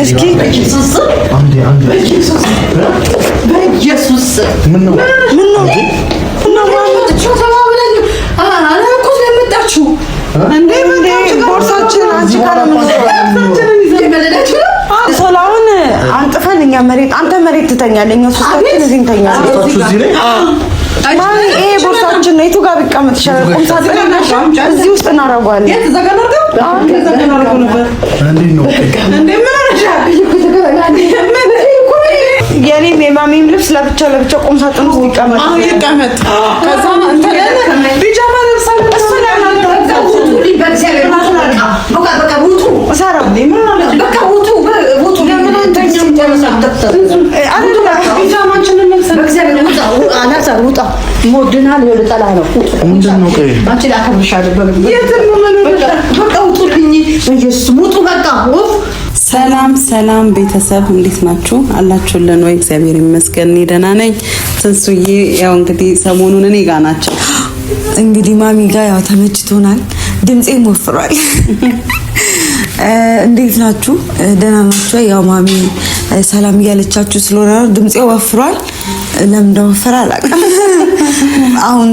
እስኪ በኢየሱስ ምን ነው እንዴ ቦርሳችን አንቺ ጋር ነው ሶላውን አንጥፈን እኛ መሬት አንተ መሬት ትተኛለህ እኛ ሶስታችን እዚህ እንተኛለን ማን ይሄ ቦርሳችን ነው የቱ ጋር ቢቀመጥ ይችላል ቁም ሳጥን እዚህ ውስጥ እናደርገዋለን የት ዘገነርገው ዘገነርገው ነበር እንዴ ምን አረሻ የኔም የማሚም ልብስ ለብቻ ቁም ሳጥን ውስጥ ይቀመጥ ከዛ አንተ ቢጃማ ልብስ እሱ በቃ ውጡ ሰራው ምን ማለት በቃ ውጡ ለምን አንተኛው ቢጃማችንን መልሰን በእግዚአብሔር ውጣ ሞድናል ይወጣላ ነው ምንድነው ቆይ አንቺ ላከብርሻለሁ በቃ ውጡልኝ በኢየሱስ ውጡ በቃ ሰላም ቤተሰብ እንዴት ናችሁ አላችሁልን ወይ እግዚአብሔር ይመስገን ደህና ነኝ ትንሱዬ ያው እንግዲህ ሰሞኑን እኔ ጋር ናቸው እንግዲህ ማሚ ጋር ያው ተመችቶናል ድምጼም ወፍሯል እንዴት ናችሁ ደህና ናችሁ ያው ማሚ ሰላም እያለቻችሁ ስለሆነ ድምጼ ወፍሯል ለምን እንደወፈረ አላውቅም አሁን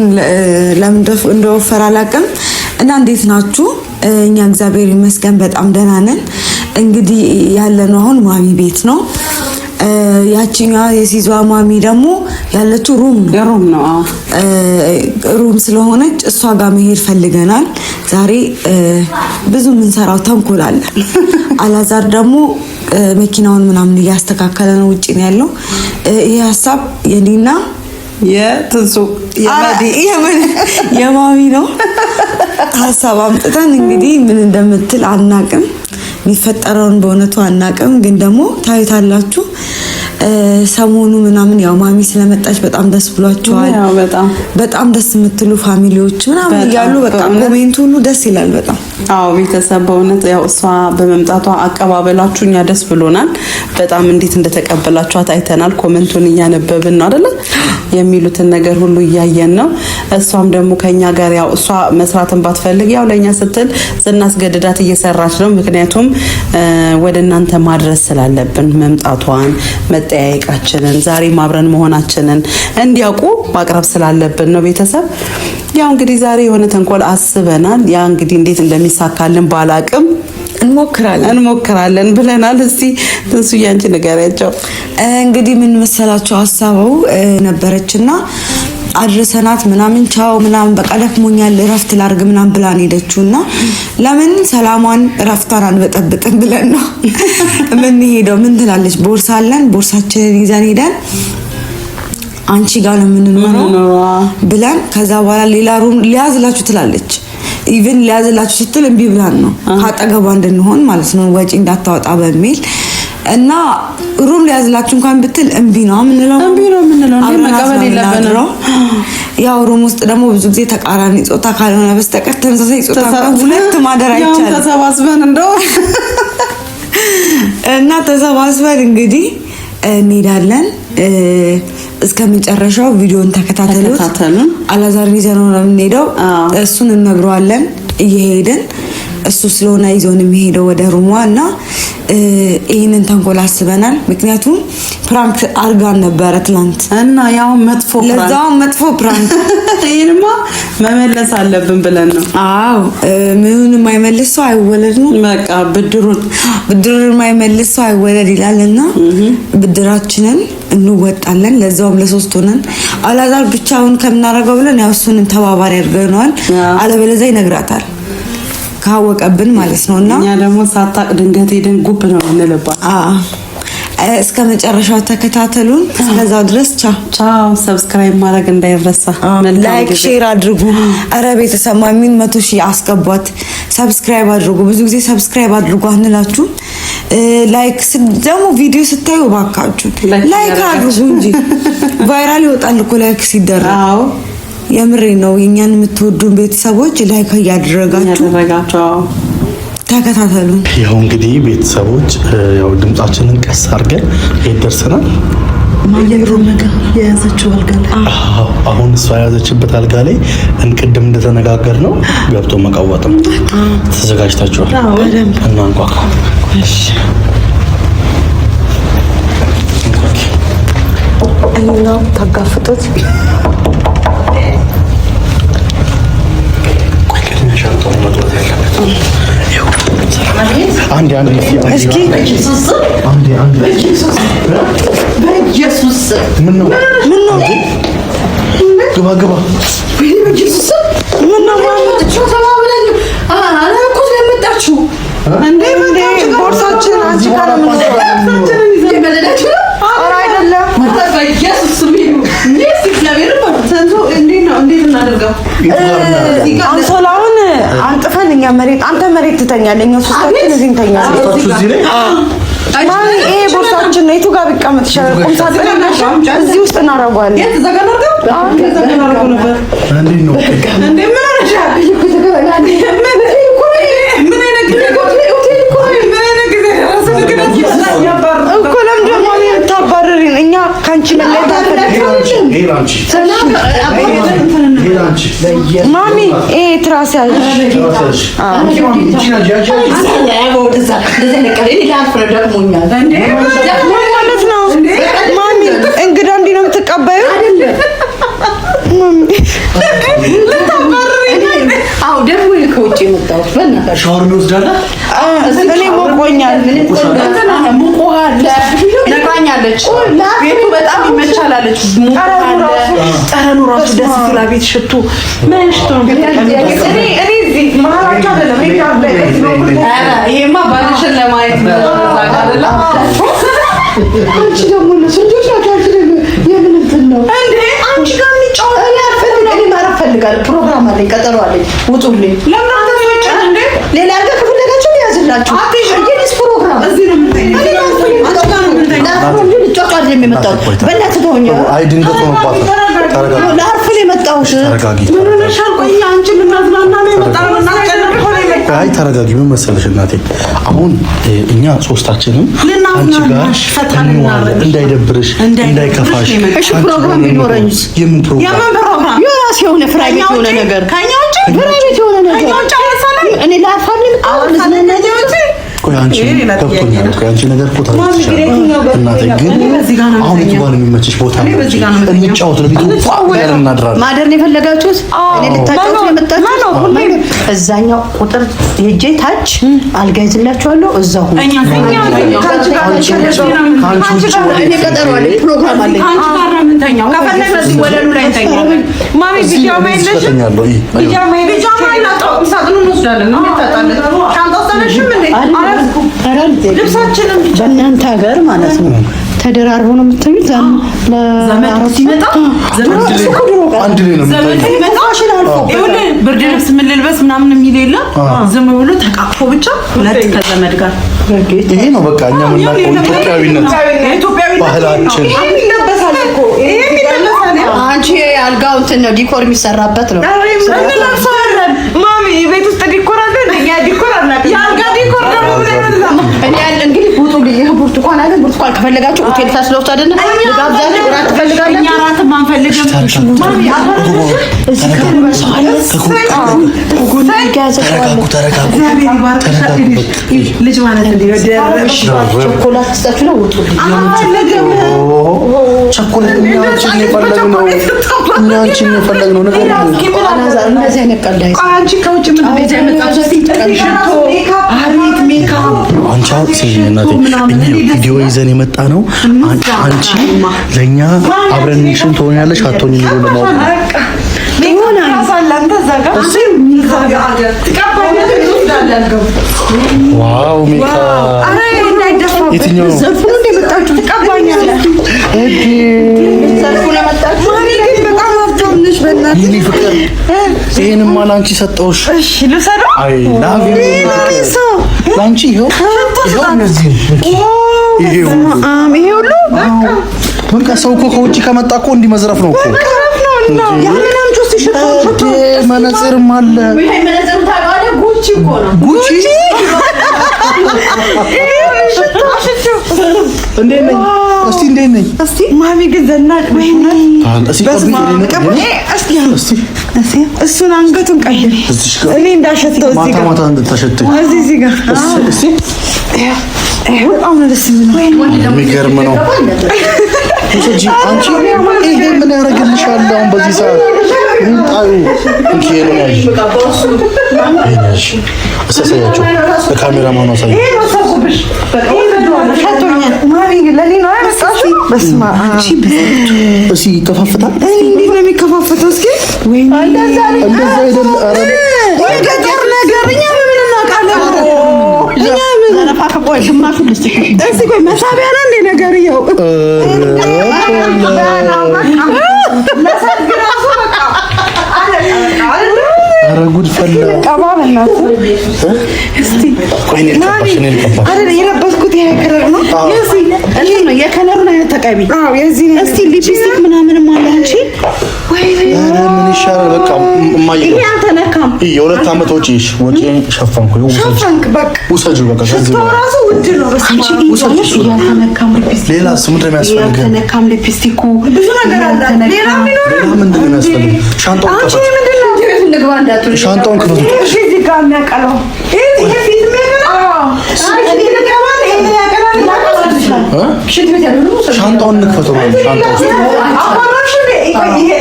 ለምን እንደወፈረ አላውቅም እና እንዴት ናችሁ እኛ እግዚአብሔር ይመስገን በጣም ደህና ነን እንግዲህ ያለነው አሁን ማሚ ቤት ነው ያቺኛው የሲዟ ማሚ ደግሞ ያለችው ሩም ነው ሩም ስለሆነች እሷ ጋር መሄድ ፈልገናል ዛሬ ብዙ ምን ሰራው ተንኮል አለ አላዛር ደግሞ መኪናውን ምናምን እያስተካከለ ነው ውጪ ነው ያለው ይሄ ሐሳብ የኔና የትንሱ የማሚ ነው ሐሳብ አምጥተን እንግዲህ ምን እንደምትል አናቅም የሚፈጠረውን በእውነቱ አናቅም ግን ደግሞ ታይታላችሁ ሰሞኑ ምናምን ያው ማሚ ስለመጣች በጣም ደስ ብሏቸዋል ያው በጣም ደስ የምትሉ ፋሚሊዎች ምናምን ያሉ በጣም ኮሜንት ሁሉ ደስ ይላል በጣም አዎ ቤተሰብ በእውነት ያው እሷ በመምጣቷ አቀባበላችሁኛ ደስ ብሎናል በጣም እንዴት እንደተቀበላችኋት አይተናል ኮሜንቱን እያነበብን ነው አይደል የሚሉትን ነገር ሁሉ እያየን ነው እሷም ደግሞ ከኛ ጋር ያው እሷ መስራትን ባትፈልግ ያው ለኛ ስትል ዝናስገድዳት እየሰራች ነው ምክንያቱም ወደናንተ ማድረስ ስላለብን መምጣቷን መጠያየቃችንን ዛሬ ማብረን መሆናችንን እንዲያውቁ ማቅረብ ስላለብን ነው ቤተሰብ ያው እንግዲህ ዛሬ የሆነ ተንኮል አስበናል ያ እንግዲህ እንዴት እንደሚሳካልን ባላቅም እንሞክራለን ብለናል እስቲ ትንሱ ያንቺ ንገሪያቸው እንግዲህ ምን መሰላችሁ ሐሳቡ ነበረችና አድርሰናት ምናምን ቻው ምናምን በቃ ደክሞኛል እረፍት ላርግ ምናምን ብላን ሄደችውና ለምን ሰላማን እረፍቷን አንበጠብጥም ብለን ነው ምን ሄደው ምን ትላለች ቦርሳ አለን ቦርሳችንን ይዘን ሄደን አንቺ ጋር ነው የምንኖረው ብለን ከዛ በኋላ ሌላ ሩም ሊያዝላችሁ ትላለች ኢቭን ሊያዝላችሁ ስትል እንቢ ብላን ነው ካጠገቧ እንድንሆን ማለት ነው ወጪ እንዳታወጣ በሚል እና ሩም ሊያዝላችሁ እንኳን ብትል እንቢ ነው የምንለው እንዴ መቀበል የለብንም ያው ሩም ውስጥ ደግሞ ብዙ ጊዜ ተቃራኒ ጾታ ካልሆነ በስተቀር ተመሳሳይ ጾታ ሁለት ማደር አይቻልም ተሰባስበን እንደው እና ተሰባስበን እንግዲህ እንሄዳለን እስከመጨረሻው ቪዲዮን ተከታተሉት አላዛር ይዘነው ነው የምንሄደው እሱን እንነግረዋለን እየሄድን እሱ ስለሆነ ይዞን የሚሄደው ወደ ሩሟና ይሄንን ተንኮል አስበናል ምክንያቱም ፕራንክ አርጋን ነበር ትላንት እና ያው መጥፎ ፕራንክ ይሄንማ መመለስ አለብን ብለን ነው አዎ ምንም የማይመልስ ሰው አይወለድ ነው በቃ ብድሩን የማይመልስ ሰው አይወለድ ይላልና ብድራችንን እንወጣለን ለዛውም ለሶስት ሆነን አላዛር ብቻውን ከምናረጋው ብለን ያው እሱንም ተባባሪ አድርገናል አለበለዚያ ይነግራታል ካወቀብን ማለት ነውና እኛ ደግሞ ሳታቅ ድንገት ሄደን ጉብ ነው እንለባት እስከ መጨረሻው ተከታተሉን እስከዛው ድረስ ቻው ሰብስክራይብ ማድረግ እንዳይረሳ ላይክ ሼር አድርጉ አረ ቤተሰብ ማሚን 100,000 አስገቧት ሰብስክራይብ አድርጉ ብዙ ጊዜ ሰብስክራይብ አድርጉ አንላችሁ ላይክ ደግሞ ቪዲዮ ስታዩ ባካችሁ ላይክ አድርጉ እንጂ ቫይራል ይወጣል እኮ ላይክ ሲደረግ አዎ የምሬ ነው የኛን የምትወዱን ቤተሰቦች ላይክ ያድርጋችሁ ተከታተሉ። ያው እንግዲህ ቤተሰቦች ያው ድምጻችንን ቀስ አድርገን ሄድ ደርሰናል። ማየሩ ነገር የያዘችው አልጋ ላይ አሁን እሷ የያዘችበት አልጋ ላይ እንቅድም እንደተነጋገር ነው ገብቶ መቃወጥም ተዘጋጅታችኋል? እናንኳኳ። እሺ እኛው ታጋፍጡት። አንዴ እስኪ በኢየሱስ ምን ነው ግባ ግባ ምን ነው እንዴ ቦርሳችን አንቺ ጋር ነው አይደለም? አንሶላውን አንጥፈን እኛ መሬት አንተ መሬት ትተኛለህ፣ እኛ ሶስታችን እዚህ እንተኛለን። ማሚ ይሄ ቦርሳችን ነው። የቱ ጋር ቢቀመጥ ይሻላል? ቁም ሳጥን እዚህ ውስጥ እናደርገዋለን። እኮ ለምንድን ነው ማሚ የምታባርሪን? እኛ ከአንቺ መለየት ማሚ ይሄ ትራስ ያለሽ ማለት ነው። ማሚ እንግዳ እንዲህ ነው የምትቀበዩ? ደግሞ ከውጭ የመጣሁት በእናትሽ ሻወር የሚወስዳለ እኔ ሞቆኛል። ነግራኛለች። ቤቱ በጣም ይመቻል አለች። ጠረኑ ራሱ ደስ ሲል ቤት ሽቱ ምን ሽቱ ነው? እኔ እዚህ መሀላቸው አይደለም። ይሄማ ባልሽን ለማየት ነው። አንቺ ደግሞ ልጆች ናቸው። አንቺ ደግሞ የምን እንትን ነው እንዴ? አንቺ ጋር የሚጫወት እኔ ማረፍ ፈልጋለሁ። ፕሮግራም አለኝ፣ ቀጠሮ አለኝ። ውጡልኝ። ለምን አትወጪ እንዴ? ሌላ አልጋ ከፈለጋችሁ ያዝላችሁ። የኔስ ፕሮግራም እዚህ ነው የምትተኛው። አንቺ ጋር ነው የምትተኛው። ልጫጫ የመጣሁት በእናትህ ተወኝ። አይ ድንገት ሆኖባት ተረጋጊ። ለአርፍ ነው የመጣሁት። ተረጋጊ። ምን ሆነሻል? ቆይ አንቺ ልናዝናና ነው የመጣነው። አይ ተረጋጊ። ምን መሰለሽ እናቴ፣ አሁን እኛ ሶስታችንም አንቺ ጋር እንዳይደብርሽ እንዳይከፋሽ። እሺ ፕሮግራም ቢኖረኝስ? የምን ፕሮግራም? የራሴ የሆነ ፍራይቬት የሆነ ነገር ከኛ ውጪ ፍራይቬት የሆነ ነገር እኔ ለአርፋን ቆይ አንቺ ገብቶኛል እኮ አንቺ ነገር እኮ ታውቂያለሽ እናቴ። ግን አሁን የቱ ጋር ነው የሚመችሽ ቦታ? እንጫወት ለቤቱ ያለ እናድራለን። ማደር ነው የፈለጋችሁት? እኔ ልታጫውት ነው የመጣችሁት? እዛኛው ቁጥር ሄጄ ታች አልጋ ይዝላችኋለሁ። እዛው እኛ እኔ ቀጠሮ አለኝ፣ ፕሮግራም አለኝ። አንቺ ጋር ነው የምንተኛው። ከፈለግን እዚህ ወለሉ ላይ እንተኛለን። ማሚ ቢጃማ የለሽም? ቢጃማ ይላጣው ሳጥኑን እንወስዳለን። እንዴት ታጣለች? ሻንጣው ተነሽም እንዴ? ልብሳችንም በእናንተ ሀገር ማለት ነው ተደራርቦ ነው የምትተኙት። ዘመድ ሲመጣ አንድ ላይ ነው የምታየው። ብርድ ልብስ ምን ልልበስ ምናምን የሚል የለም። ዝም ብሎ ተቃቅፎ ብቻ ሁለት ከዘመድ ጋር ይሄ ነው በቃ እኛ የምናውቀው ኢትዮጵያዊነት ባህላችን። ይለበሳል እኮ ይሄ ይለበሳል። አንቺ አልጋው እንትን ነው ዲኮር የሚሰራበት ነው። ማሚ ቤት ውስጥ ዲኮር አለ። እኛ ዲኮር አናውቅም። የአልጋ ዲኮር ደግሞ እኔ ያለ እንግዲህ ብርቱካን አለ። ብርቱካን ከፈለጋችሁ ሆቴል ታስለውት አይደለ? ልጋብዛችሁ። እራት ትፈልጋለህ? እኛ እራትም አንፈልግም። ተረጋጉ። ልጅ ማለት ቾኮላት ትሰጡ ነው። ውጡልኝ። ቸኮሌት እኛ አንቺን የፈለግነው ነገር እነዚህ አይነት ቀልድ አንቺ ከውጭ ምን ቤት የመጣችው አንቺ እናቴ እኛ ቪዲዮ ይዘን የመጣ ነው። አንቺ ለኛ አብረንሽን ትሆኛለሽ አትሆኝም ብሎ ለማወቅ ዋው ሜካ የትኛው ዘርፉ ነው እንደመጣችሁ ትቀባኛለህ። ዘርፉ ለመጣችሁ በጣም አፍቶንሽ በእናትሽ ይሄ ፍቅር ይሄንማ ላንቺ ሰጠውሽ። እሺ ልውሰደው። አይ ላቭ ዩ ላንቺ ይሄው እነዚህ ይሄ ሁሉ በቃ ሰው እኮ ከውጭ ከመጣ እኮ እንዲህ መዝረፍ ነው እኮ። ያንንም ጁስ ይሽጣል። መነጽርም አለ። ይሄ መነጽር ታውቃለህ? ጉድ ጉቺ እኮ ነው ጉቺ እንዴት ነኝ? እስቲ እንዴት ነኝ? እስቲ ማሚ ግን ዘናጭ እሱን አንገቱን ቀይር። እኔ እንዳሸተው እዚህ ጋር ማታ እንድታሸተኝ እዚህ ጋር በጣም ነው ደስ የሚለው። የሚገርም ነው። እንጂ አንቺ ይሄ ምን ያደርግልሻል አሁን በዚህ ሰዓት? እንጣዩ እንኪ ነው ያዥ ይሄሽ እሰሰያቸው ለካሜራማኑ አሳይ። እሺ ይከፋፍታል። እንዴት ነው የሚከፋፈተው? እስኪ ወይኔ እንደዛ አይደል? አረ ገጠር ነገርኛ ምን እናውቃለን? እኛ ምን ዘረፋከቆይ ግማሹ ልስጥሽ እስቲ ቆይ መሳቢያ ነው እንደ ነገርየው አረ ጉድ ፈላ። ቀባበናት እስቲ ቆይ ነው ተባሽኔ አይደል የለበስኩት ይሄ ከለር ነው። የዚህ እኔ ነው የከለሩን አይነት ተቀቢ። አዎ የዚህ ነው። እስቲ ሊፕስቲክ ምናምን ማለት አንቺ አረ ምን ይሻላል? በቃ እማዬ ይሄ አልተነካም። የሁለት ዓመት ወጪሽ ሸፈንኩ። ሸፈንክ በቃ ውሰጁ በቃ ከዚህ ሽቶ ራሱ ውድ ነው። አንቺ ይዘሽ ያልተነካም ሊፕስቲክ ሌላ ስም እንደሚያስፈልግ ያልተነካም ሊፕስቲኩ ብዙ ነገር አለ። ሌላ ምንድን ነው የሚያስፈልግ? ሻንጣውን አንቺ ክፈት። ምንድን ነው ንግባ እንዳትሉ ሻንጣውን ክፈት። እሺ እዚህ ጋር የሚያቀለው ይሄ ፊት የሚያቀለው ሽንት ቤት ያለው ነው። ሻንጣውን እንክፈተው ማለት ሻንጣው ውስጥ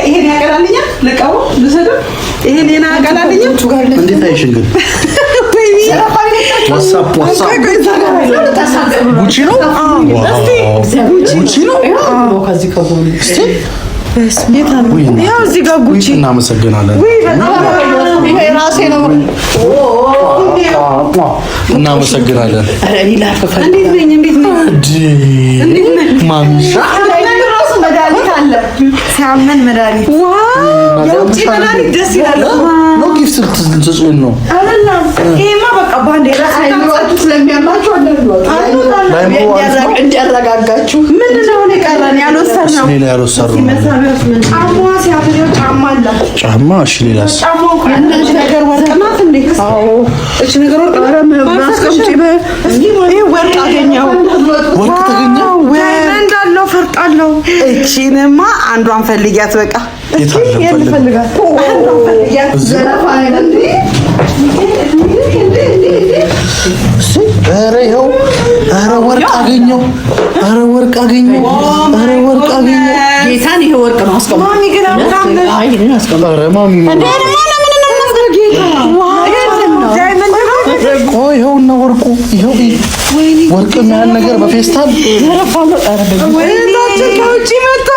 ይሄን ያቀላልኛል። ልቀው ልሰዱ ይሄን ያቀላልኛል። እንዴት አይሽን ግን ዋትስአፕ ጉቺ ነው ጉቺ ነው። ከዚህ ከጎኑ እስቲ ያው እዚህ ጋር ጉቺ እናመሰግናለን። ይሄ ራሴ ነው። እናመሰግናለን። እኔ ላፈፈል እንዴት ነኝ ማሚሻ ራሱ መድኃኒት አለ። ሲያመን መድኃኒት የውጭ መድኃኒት ደስ ይላል። ነው ጊፍት ልትጽን ነው አይደለም ይሄማ በቃ ባንዴ አይኖራችሁ ስለሚያማችሁ እንዲያረጋጋችሁ ምንድነው የቀረን ያልወሰድነው? ሌላ ያልወሰድነው ጫማ ሲያምር ጫማ አለ ጫማ። እሺ ሌላስ? ጫማው እቺ ነገር ወርቅ ናት እንዴ? አዎ እቺ ነገር ወርቅ ማስቀምጪ ይሄ ወርቅ አገኘው። ወርቅ ተገኘ። እንዳለው ፈርጣለው። እቺንማ አንዷን ፈልጊያት በቃ የታለ ፈልጋት አንዷን ፈልጊያት ዘረፋ አይደል? ኧረ ይኸው ኧረ ወርቅ አገኘው። ኧረ ወርቅ አገኘው። ኧረ ወርቅ አገኘው። ጌታን ይሄ ወርቅ ነው። አስቀምጥ ማሚ ግን አምጣለች። አይ ይሄን አስቀምጥ። ኧረ ማሚ ቆይ ይኸውና ወርቁ ይኸው ወርቅ የሚያህል ነገር በፌስታል ዘረፋለሁ። ወይናችን ከውጭ መጣ።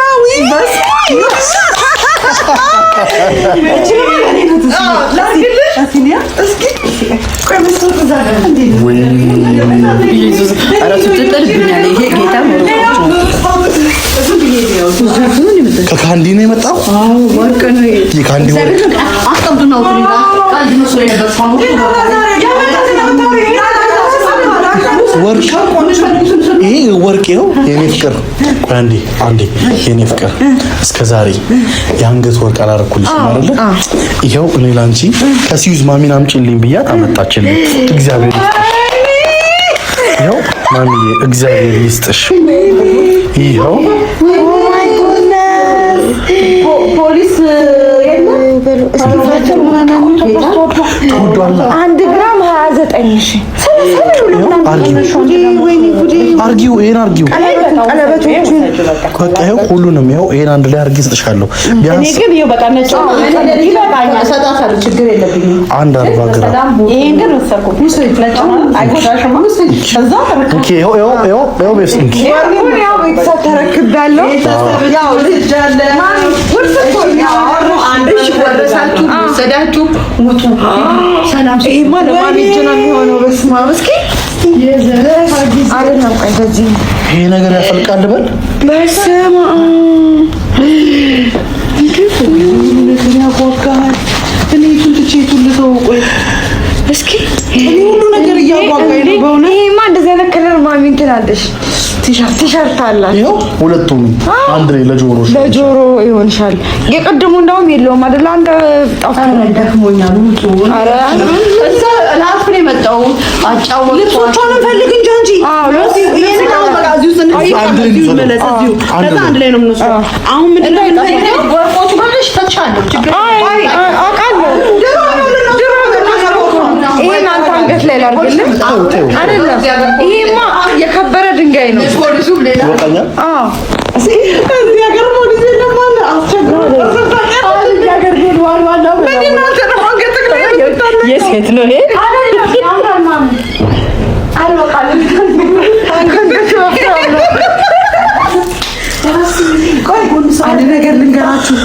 ከካንዲ ነው የመጣው። የካንዲ ወርቅ ወርቅ ይሄ ወርቅ ነው የኔ ፍቅር። አንዴ የኔ ፍቅር እስከ ዛሬ የአንገት ወርቅ አላረኩልሽ አይደለ? ይሄው እኔ ላንቺ ከሲዩዝ ማሚን አምጪልኝ ብያት አመጣችልኝ። እግዚአብሔር ይስጥሽ። ይሄው ማሚዬ እግዚአብሔር ይስጥሽ። ይሄው ፖሊስ አንድ ግራም 29 ሺህ አርጊው። ይሄን አርጊው። ቀለበቶቹን በቃ ይሄው ሁሉንም ይሄው ይሄን አንድ ላይ አርጊ እሰጥሻለሁ። ቢያንስ ግን ይሄው በቃ ነጭ ይበቃኛል። እሰጣታለሁ። ችግር የለብኝም። አንድ 40 ግራም ይሄን ግን ወሰድኩት። ሙስሊም ነጭ አይጎዳሽም። ከዛ ኦኬ። ይሄው ቤስ እንኪ ያው ቤተሰብ ተረክቤያለሁ። ያው ልጅ አለ ሰዳችሁ ውጡ። ሰላም ይሄማ ለማን እጅ ነው የሚሆነው? በስመ አብ እስኪ አይደለም። ቆይ በዚህ ይሄ ነገር ያፈልቃል በል። በስመ አብ ያጓጓል። እኔ ቱልቼቱን ልተው። ቆይ እስኪ እኔ ሁሉ ነገር እያጓጓኝ ነው በእውነት። ይሄማ እንደዚህ አይነት ከለር ማሚ ትላለሽ። ቲሸርት አላት። ይኸው ሁለቱም አንድ ላይ ለጆሮ ይሆንሻል። የቅድሙ እንደውም የለውም አይደል? አንድ ጣፋ ደክሞኛል። ኧረ እዛ ላፍ ነው የመጣው። አጫወት ልብሶቿን ፈልግ እንጂ አንድ ላይ ነው የምንወስደው። አሁን ምንድን ነው ወርቆቹ ባለሽ ተቻለሁ ችግር ይሄን አንተ አንገት ላይ ላድርግልህ አይደለም። ይሄማ የከበረ ድንጋይ ነው። የሴት ነው ይሄ አንድ ነገር ልንገራችሁ።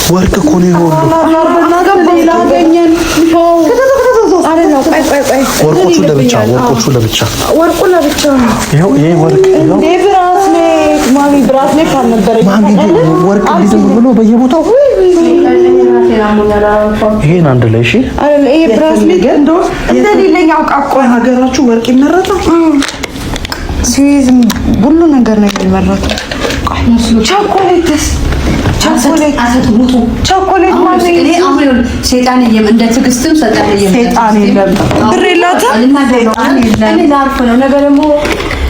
ወርቅ እኮ ነው ወርቆቹ ለብቻ ወርቁ ለብቻ ነው። ይሄው ይሄ ወርቅ ነው። ብራስሌት ማሚ ብራስሌት አልነበረኝ ወርቅ እንዲዝም ብሎ በየቦታው ይሄን አንድ ላይ እሺ። ይሄ ብራስሌት እንደሌለኝ አውቃ እኮ ሀገራችሁ ወርቅ ይመረጣል። ስዊዝ ሁሉ ነገር ነው የሚመረጠው። ቾኮሌት ማለት እኔ አሁን ሰይጣን እንደ ትዕግስትም ሰይጣን የለም ብር የላትም። እኔ ላርፍ ነው። ነገ ደግሞ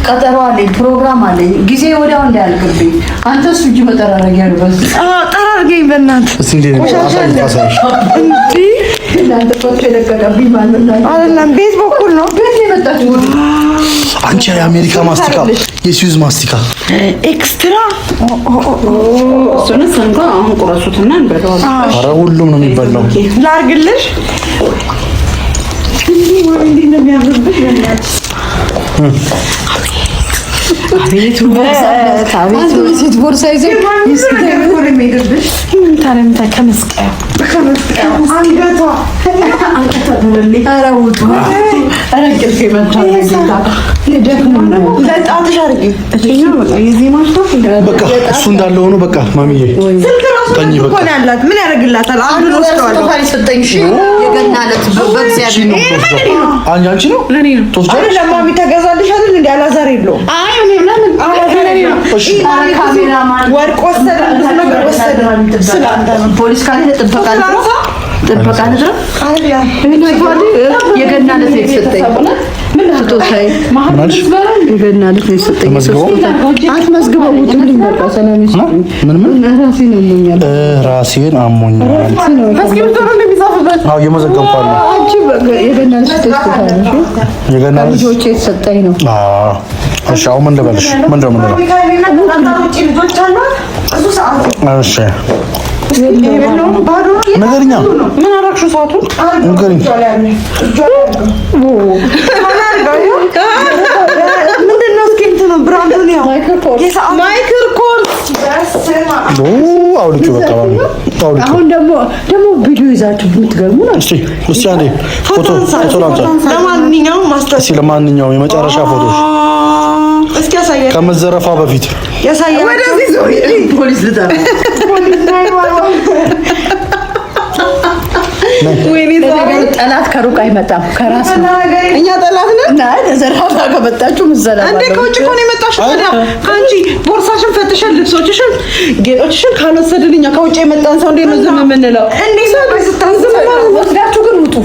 ቀጠሮ አለኝ፣ ፕሮግራም አለኝ። ጊዜ ወዲያው እንዳያልቅብኝ አንተ እሱ እጅ መጠራረግ ያለው ጠራርገኝ በእናትህ እስቲ እንዴ ነው እናንተ ፎቶ የለቀቀብኝ ማለት ነው አይደለም። ቤት በኩል ነው ቤት የመጣችው አንቺ የአሜሪካ ማስቲካ የስዊዝ ማስቲካ ኤክስትራ እሱንስ እንኳን አሁን ቁረሱትና እንበላዋለን። ኧረ ሁሉም ነው የሚበላው። ላርግልሽ እንዴ ነው የሚያምርብሽ በእናትሽ። አቤት ሴት ቦርሳ ይዘህ በቃ እሱ እንዳለ ሆኖ በቃ ማሚዬ ተኝ በቃ ምን ያደርግላታል? አንዱን ወስደዋለሁ። የገና ዕለት አንቺ ነው ለኔ ነው ተወስጃለሽ። ለማሚ ተገዛልሽ አይደል? እንደ አላዛር የለውም። አይ እኔ ለምን ወርቅ ወሰደ፣ ነገር ወሰደ። ፖሊስ ካለ ጥበቃ ነው የገና ዕለት ነው የተሰጠኝ። ምን አጥቶታይ ማለሽ የገና ዕለት ነው የተሰጠኝ። አትመዝግበው ውጡልኝ በቃ ሰላም ይስጥልኝ። ምን ራሴን አሞኛል። አዎ የመዘገብኩ አለ። አንቺ የገና ዕለት ተስተካከለሽ። የገና ዕለት ልጆቼ የተሰጠኝ ነው። አዎ እሺ። አሁን ምን ልበልሽ? ምን ነው እሺ ነገርኛ ምን አደረግሽው? ሰዓቱን ነገርኛ ምንድን ነው? እስኪ እንትን ነው ብራንዱን ያው ማይክል ኮርስ አውልቂው በቃ አውልቂው። አሁን ደግሞ ቪዲዮ ይዛችሁ የምትገርሙ ነው። እስቲ አንዴ ፎቶ ላንሳ። ለማንኛውም የመጨረሻ ፎቶሽ እስኪ ያሳያል። ከመዘረፋ በፊት ያሳያል። ወደዚህ ዞር ፖሊስ ልጠራ ወይኔ ጠላት ከሩቅ አይመጣም፣ ከራስ ነው። እኛ ጠላት ነን። ዘራፋ ከመጣችሁ ምዘራፋ እንዴ ከውጭ እኮ ነው የመጣሽው። ታዲያ አንቺ ቦርሳሽን ፈትሸን ልብሶችሽን፣ ጌጦችሽን ካልወሰድን እኛ ከውጭ የመጣን ሰው እንዴት ነው ዝም የምንለው? እንዴት ነው ስታዝም ወስዳችሁ ግን ውጡ።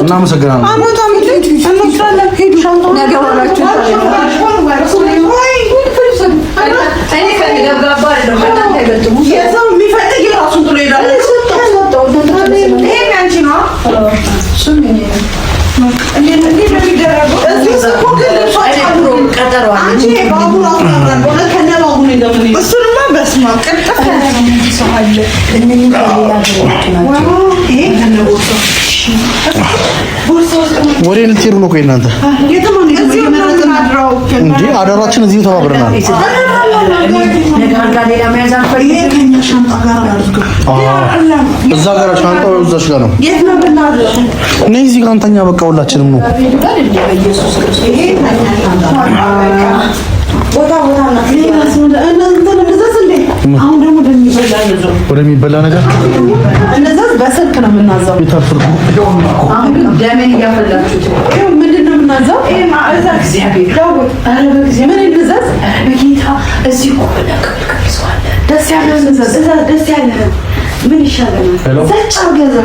እናመሰግናለን። አንወጣም። እንወስዳለን። ሄዱ ሻንጣው ነገ ሆናችሁ እኔ ከሚገባባ አይደለም በእናንተ አይበልጥም። የሰው የሚፈልግ የራሱን ጥሎ ይሄዳል። ይሄ አንቺ ነው። እሱም እኔ ነው። እንዴት ነው የሚደረገው? እዚህ ውስጥ እኮ ግን ልብሶች አሉ። ቀጠሮ አለ። አንቺ ባቡር አስቀራን ወለ ከነባቡ ነው እንደምን እሱንማ በስማ ቅጥፍ ሰው አለ። እነኚህ ከሌላ ሀገሮች ናቸው። ይሄ ከነቦርሳ ወሬ ልትሄዱ ነው እኮ እናንተ እንዴ? አዳራችን እዚሁ ተባብረናል። እዛ ጋር ሻንጣው እዛሽ ጋር ነው። ነይ እዚህ ጋር እንተኛ በቃ ሁላችንም ነው። አሁን ደግሞ ወደሚበላ ነገር እነዛ በስልክ ነው የምናዘው። አሁን ደሜን እያፈላችሁት ምንድን ነው የምናዘው? ማዕዛ እግዚአብሔር ዳውት አረ በእግዚአብሔር ምን እንዘዝ በጌታ እዚህ እኮ ለቀልቀልሷል። ደስ ያለ እንዘዝ ደስ ያለ ምን ይሻላል? ዘጫ ገዛ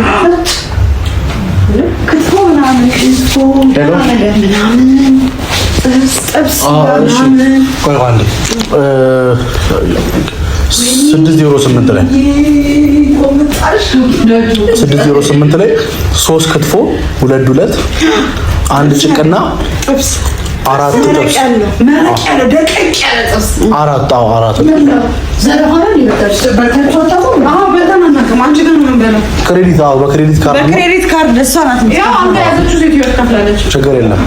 ክትፎ ምናምን ክትፎ ምናምን ጥብስ ምናምን ቆይ አንዴ 608 ላይ 608 ላይ 3 ክትፎ 2 ዱለት 1 ጭቅና ጥብስ 4 ጥብስ መረቅ ያለ ደቀቅ ያለ ጥብስ 4 ዘረፋን ይወጣል። በተንቶታው በተናናከም አንቺ ግን ምን በለው ክሬዲት በክሬዲት ካርድ እሷ ናት። ያው አንተ ያዘችው ሴት ይወጣላለች። ችግር የለም።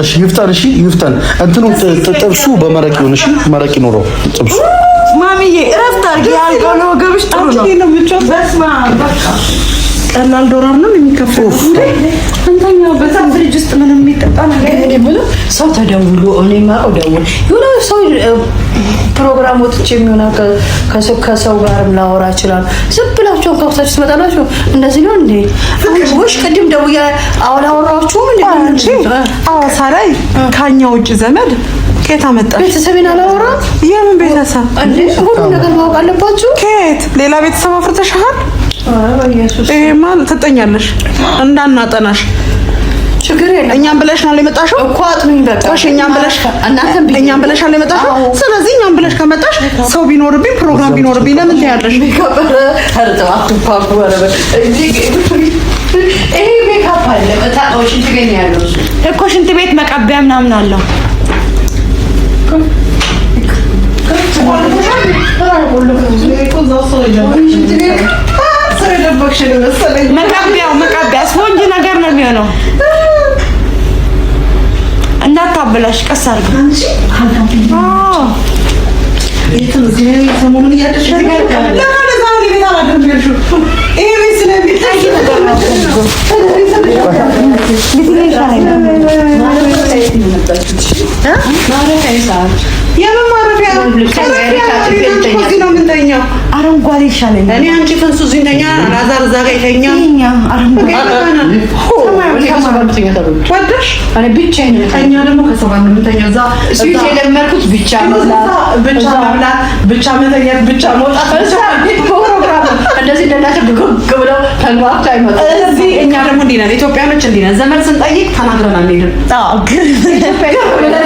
እሺ ይፍጠን። እንትኑ ጥብሱ በመረቅ ይሁን። እሺ መረቅ ይኖረው ጥብሱ። ማሚዬ እረፍት አድርጊ። ያልከው ለወገብሽ ጥሩ ነው። በስመ አብ በቃ ቀላል ዶላር ነው የሚከፈለው። እንተኛው በጣም ፍሪጅ ውስጥ ምንም የሚጠጣ ነገር የለም። ሰው ተደውሎ እኔ ማቀው ደውል የሆነ ሰው ፕሮግራም ወጥቼ የሚሆን ከሰው ጋርም ላወራ ይችላል። ዝም ብላችሁ ከፍታችሁ ትመጣላችሁ። እንደዚህ ነው እንዴ? ወሽ ቅድም ደውዬ አወራኋችሁም እንዴ? ሐዋሳ ላይ ካኛ ውጭ ዘመድ ከየት አመጣሽ? ቤተሰቤን አላወራም። የምን ቤተሰብ እንዴ? ሁሉ ነገር ማወቅ አለባችሁ። ከየት ሌላ ቤተሰብ አፍርተሻል? ኢየሱስ ማን ትጠኛለሽ? እንዳናጠናሽ ችግር የለም። እኛም ብለሽ ነው የመጣሽው እኮ አጥኑኝ በቃ። እሺ እኛም ብለሽ እናንተም ብለሽ ነው የመጣሽው። ስለዚህ እኛም ብለሽ ከመጣሽ ሰው ቢኖርብኝ ፕሮግራም ቢኖርብኝ ለምን ትያለሽ? ሜካፕ አርተዋት ፓኩ ወረበ ይሄ ሜካፕ አለ በታውሽ ትገኛለሽ እኮ ሽንት ቤት መቀቢያ ምናምን አለው። መቀቢያ ስፖንጅ ነገር ነው የሚሆነው። እንዳታበላሽ ቀስ አድርገሽ አረንጓዴ ይሻለኛል። እኔ አንቺ ተንሱ እዚህ ነኝ አላዛር እዛ ጋር ይተኛ ወደሽ እኔ ብቻዬን ተኛ ደግሞ ከሰው ጋር ነው የምተኛው። እዛ ስዊት የለመድኩት ብቻ መብላት ብቻ መተኛት ብቻ መውጣት ፕሮግራም እንደዚህ እንደናንተ ግግ ብለው ተንጓት አይመጡ። እዚህ እኛ ደግሞ እንዲህ ነን፣ ኢትዮጵያኖች እንዲህ ነን። ዘመድ ስንጠይቅ ተናግረን አንሄድም።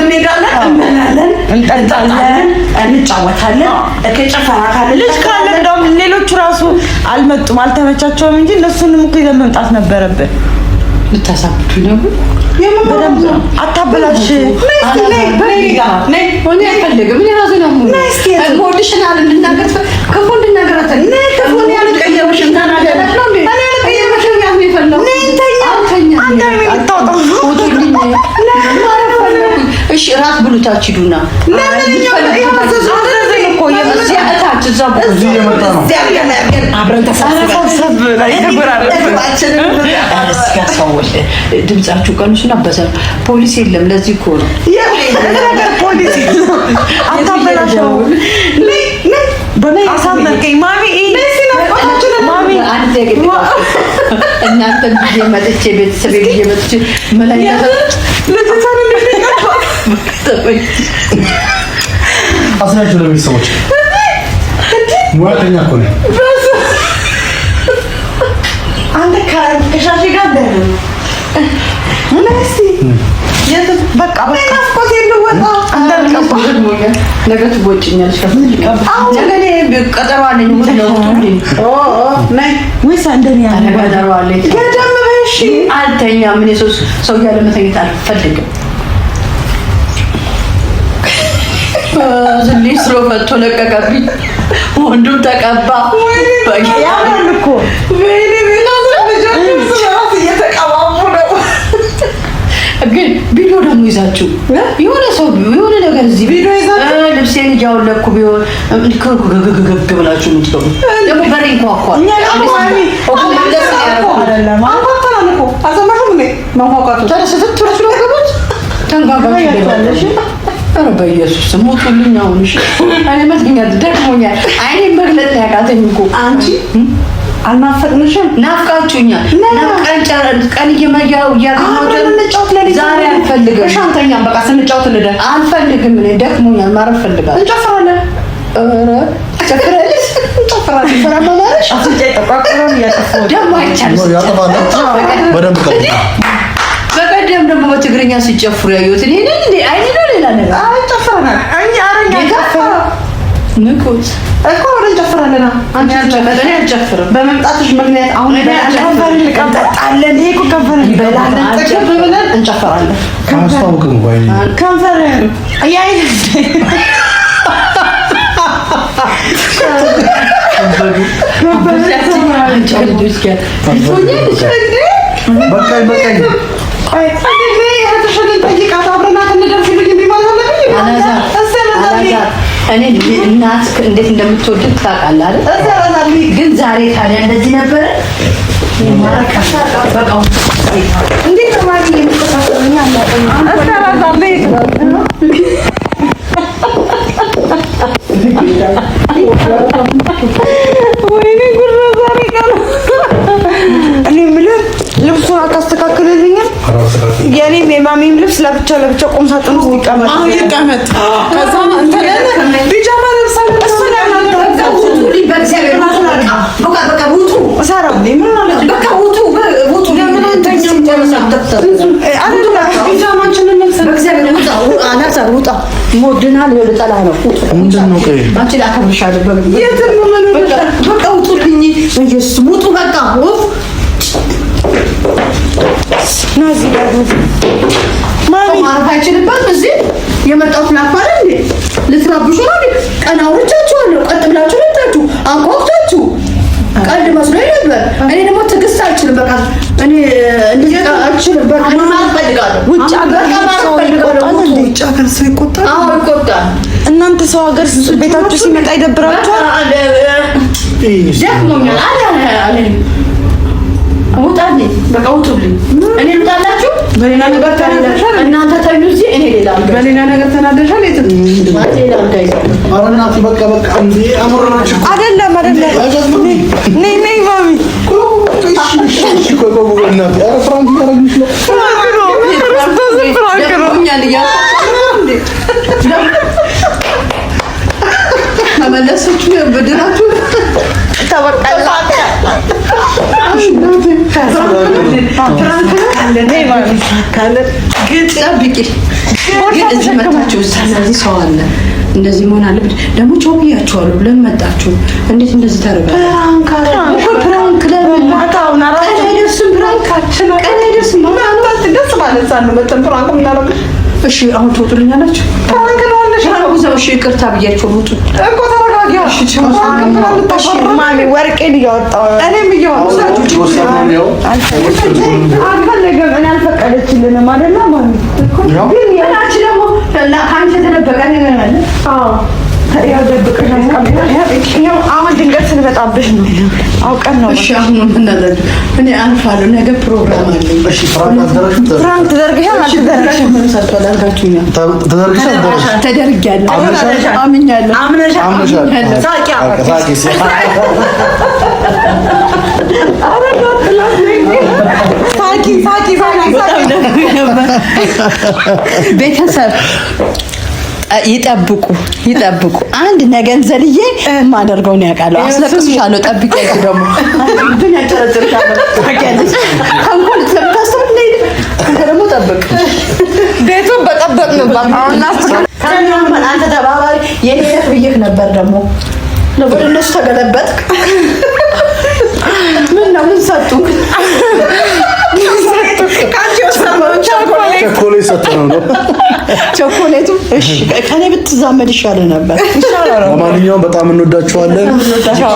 እንሄዳለን፣ እንበላለን፣ እንጠጣለን፣ እንጫወታለን። ከጨፈራ ካለ ልጅ ካለ እንደውም ሌሎቹ ራሱ አልመጡም አልተመቻቸውም እንጂ እነሱንም እኮ ይዘን መምጣት ነበረብን። ልታሳብቱኝ ነው። በደንብ አታበላሽ። እሺ እራት ብሉታች ሂዱና ድምጻችሁ ቀንሱና በዛ ፖሊስ የለም። ለዚህ እኮ ነው ፖሊስ አታበላሽው። አሳመርከኝ ማሚ። እናንተ ጊዜ መጥቼ ቤተሰቤ ጊዜ መጥቼ አስናችሁ ለቤተሰቦች ሙያተኛ እኮ ነኝ። አንተ ከሻሽ ጋር በቃ ናፍቆት የለወጣ አንደልቀባ ነገ ትቦጭኛለሽ። ቀጠሮ አለኝ ወይስ እንደኔ ያለ ቀጠሮ አለኝ። አልተኛም። ምን ሰው እያለ መተኛት አልፈልግም። ዝልይ ስሮ ፈቶ ለቀቀብኝ። ወንዱም ተቀባ። ያማል እኮ ግን ቪዲዮ ደግሞ ይዛችሁ የሆነ ሰው የሆነ ነገር እዚህ ቪዲዮ ይዛችሁ ልብሴን እያወለኩ ቢሆን ግግግግ ብላችሁ የምትገቡ ደግሞ በሬ እንኳኳል። ኧረ በኢየሱስ ሞቱልኝ። አሁን እሺ እኔ መተኛት ደክሞኛል። አይኔን መግለጥ ነው ያቃተኝ እኮ አንቺ አልናፈቅንሽም? ናፍቃችሁኛል። ቀን እየመያው ዛሬ አልፈልግም። እሺ አንተኛም በቃ ስንጫወት እንደደ አልፈልግም። እኔ ደክሞኛል፣ ማረፍ ፈልጋለሁ። እንጨፍራለን። ኧረ ጨፍረልሽ እንጨፍራለን። ፈራማማሽ አፍንጫ ተቋቁሮን ያጠፋው ደሞ አይቻልም። በቀደም ደግሞ በትግርኛ ሲጨፍሩ ያዩት እኔ ነኝ እንዴ? አይኔ ነው ሌላ ነገር ጨፍረናል። እኛ አረኛ ጨፍራ ንቁት እኮ ወደ ጨፍራለና አንቺ ለምን አልጨፍርም? በመምጣትሽ ምክንያት አሁን ከንፈር እንቀጣለን። ይሄ እኮ ከንፈር እንበላለን፣ ተጨብበለን እንጨፍራለን። ካስታውቅም ወይ ከንፈር አያይ እኔ እናት እንዴት እንደምትወድ ታውቃለህ አይደል? ግን ዛሬ ታዲያ እንደዚህ ነበረ። በቃው እንዴት ተማሪ የምትከታተሉኝ አላውቅም። ወይኔ ጉድ ነው ዛሬ ቀን። እኔ የምልህ ልብሱን አታስተካክልልኝም? የኔም የማሚም ልብስ ለብቻ ለብቻ ቁም ሳጥን ውስጥ ይቀመጥ። አዎ ይቀመጥ። ከዛ አንተ ቢጃማ ለብሳ የመጣሁት ላፋለ እንዴ ልትራብሹ ነው እንዴ? ቀና አውርቻችኋለሁ። ቀጥ ብላችሁ ልታችሁ አንኳኩታችሁ ቀልድ መስሎኝ ነበር። እኔ ደግሞ ትዕግስት አልችልም። በቃ እኔ እንደዚህ አልችልም። በቃ ማለት ፈልጋለሁ። ውጭ ሀገር ሰው ይቆጣል። አዎ ይቆጣል። እናንተ ሰው ሀገር ቤታችሁ ሲመጣ ይደብራችኋል። ደክሞኛል አለ ውጣልኝ፣ በቃ ውጡልኝ። እኔ ልጣላችሁ በሌላ ነገር ተናደሻል። እናንተ ተኙ እዚህ፣ እኔ ሌላ በሌላ ነገር ተናደሻል። የት ሌላ እንዳይዘው አረናቲ በቃ እንዴ አሞራናችሁ አይደለም ነይ ማሚ እሺ ቆይ እናት ኧረ ፍራንክ ያረግልሽ ነው ፍራንክ ነው እንዴ ተመለሰችሁ በድራችሁ ተበቀላ ሰው አለ እንደዚህ መሆን አለበት። ደግሞ ቾው ብያችኋለሁ። ለምን መጣችሁ? እንዴት እንደዚህ ታደርጋለህ? ፕራንክ ለምን ማታውና አይደርስም? ፕራንካችን አይደርስም። ደስ ማለት ሳለ መተን ፕራንክ ምናደርግ። እሺ አሁን ትወጡልኛላችሁ? ፕራንክ ነው አለሽ ነው። እሺ ይቅርታ ብያችሁ ውጡ እኮ ተረጋጊ። እሺ ማሚ ወርቄን እያወጣሁ እኔም እያወጣሁ አልፈለገም። እኔ አልፈቀደችልንም አይደለ ማሚ? ግን ያቺ ደግሞ ከአንቺ የተደበቀ ነገር አለ። አዎ ያው ደብቀሽ አስቀምጠሽ ያው አሁን ድንገት ስንመጣብሽ ነው አውቀን ነው። እሺ አሁን ምን እናደርግ? እኔ አልፋለሁ። ነገ ፕሮግራም አለኝ። እሺ ፍራንክ ተደርገሻል? ፍራንክ ተደርገሻል? አልተደረገሽም? ምን ሳትወዳርጋችሁኛል? ተደርገሻል? ተደርጊያለሁ። አምኛለሁ። አምነሻል? ሳቂያ ቤተሰብ ይጠብቁ። አንድ ነገን ዘልዬ ማደርገው ነው ያውቃለሁ። አስለቅስሻለሁ። ጠብቂ። ደግሞ እንትን ያጨረጭርሻለሁ። ታውቂያለሽ። ተንኮል ስለምታስብ ደግሞ ጠብቅ። ቤቱን በጠበቅንባት አሁን አስተካክል። አንተ ተባባሪ የኔ ነህ ብዬሽ ነበር። ደግሞ ወደ እነሱ ተገለበጥክ። ምን ነው ምን ሰጡክ? ቾኮሌት ሰጥተው ነው። ቾኮሌቱ እሺ ከኔ ብትዛመድ ይሻል ነበር። ለማንኛውም በጣም እንወዳችኋለን። ቻው።